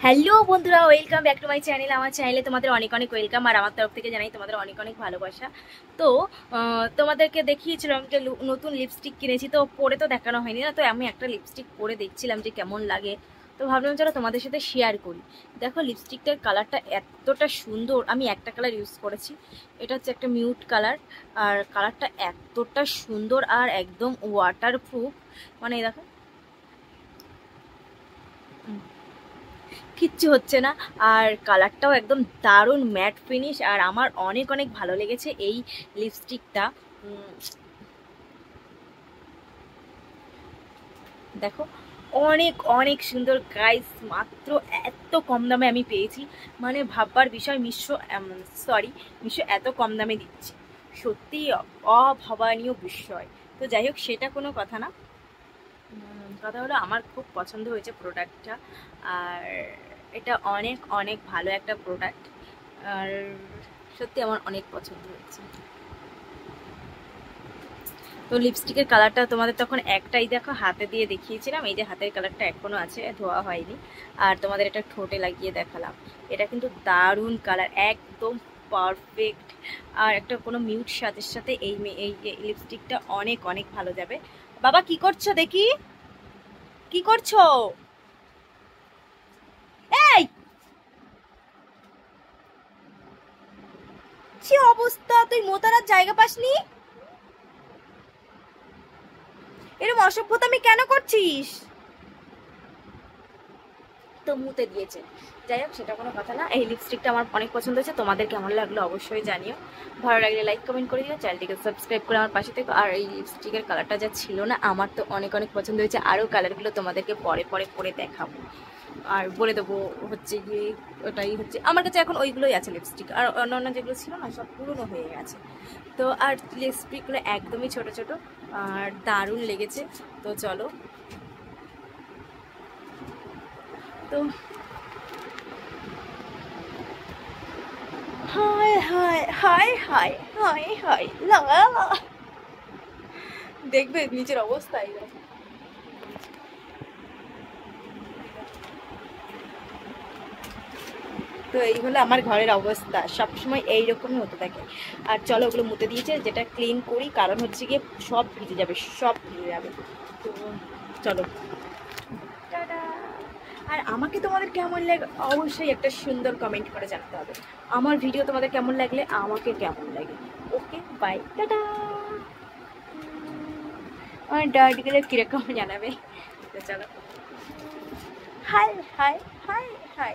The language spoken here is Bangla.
হ্যালো বন্ধুরা, welcome back to my channel. আমার চ্যানেলে তোমাদের অনেক অনেক ওয়েলকাম, আর আমার তরফ থেকে জানাই তোমাদের অনেক অনেক ভালোবাসা। তো তোমাদেরকে দেখিয়েছিলাম যে নতুন লিপস্টিক কিনেছি, তো পরে তো দেখানো হয়নি না, তো আমি একটা লিপস্টিক পরে দেখছিলাম যে কেমন লাগে। তো ভাবলাম চলো তোমাদের সাথে শেয়ার করি। দেখো লিপস্টিকটার কালারটা এতটা সুন্দর। আমি একটা কালার ইউজ করেছি, এটা হচ্ছে একটা মিউট কালার। আর কালারটা এতটা সুন্দর আর একদম ওয়াটারপ্রুফ, মানে দেখো কিচ্ছু হচ্ছে না। আর কালারটাও একদম দারুণ ম্যাট ফিনিশ, আর আমার অনেক অনেক ভালো লেগেছে এই লিপস্টিকটা। দেখো অনেক অনেক সুন্দর গাইস, মাত্র এত কম দামে আমি পেয়েছি, মানে ভাববার বিষয়। মিশো এত কম দামে দিচ্ছে, সত্যি অভাবনীয় বিষয়। তো যাই হোক, সেটা কোনো কথা না। কথা হলো আমার খুব পছন্দ হয়েছে প্রোডাক্টটা, আর এটা অনেক অনেক ভালো একটা প্রোডাক্ট, আর সত্যি আমার অনেক পছন্দ হয়েছে। তো লিপস্টিকের কালারটা তোমাদের তখন একটাই দেখো হাতে দিয়ে দেখিয়েছিলাম, এই যে হাতের কালারটা এখনো আছে, ধোয়া হয়নি। আর তোমাদের এটা ঠোঁটে লাগিয়ে দেখালাম। এটা কিন্তু দারুণ কালার, একদম পারফেক্ট। আর একটা কোনো মিউট সাথে সাথে এই লিপস্টিকটা অনেক অনেক ভালো যাবে। বাবা কি করছো দেখি, কি করছো? এই কি অবস্থা, তুই মোতারার জায়গা পাসনি? এরকম অসভ্যতামি কেন করছিস? তো মুতে দিয়েছে। যাই হোক, সেটা কোনো কথা না। এই লিপস্টিকটা আমার অনেক পছন্দ হয়েছে, তোমাদের কেমন লাগলো অবশ্যই জানিও। ভালো লাগলে লাইক কমেন্ট করে দিও, চ্যানেলটিকে সাবস্ক্রাইব করে আমার পাশে থেকো। আর এই লিপস্টিকের কালারটা যা ছিল না, আমার তো অনেক অনেক পছন্দ হয়েছে। আরও কালারগুলো তোমাদেরকে পরে পরে পরে দেখাবো, আর বলে দেবো হচ্ছে গিয়ে। ওটাই হচ্ছে আমার কাছে এখন, ওইগুলোই আছে লিপস্টিক, আর অন্যান্য যেগুলো ছিল না সব পুরনো হয়ে গেছে। তো আর লিপস্টিকগুলো একদমই ছোট ছোট, আর দারুণ লেগেছে। তো চলো। তো হায় হায় হায় হায় হায় হায় লা লা লা। দেখবে নিচের অবস্থা এরকম। তো এই হলো আমার ঘরের অবস্থা, সবসময় এইরকমই হতে থাকে। আর চলো, ওগুলো মুতে দিয়েছে, যেটা ক্লিন করি, কারণ হচ্ছে গিয়ে সব ভিজে যাবে, সব ভিজে যাবে। তো চলো, টাটা। আর আমাকে তোমাদের কেমন লাগে অবশ্যই একটা সুন্দর কমেন্ট করে জানাতে হবে। আমার ভিডিও তোমাদের কেমন লাগলে আমাকে কেমন লাগে। Okay bye, tata. আমার ডার্টগুলো কিরকম জানাবে। তো চলো, হাই হাই হাই হাই।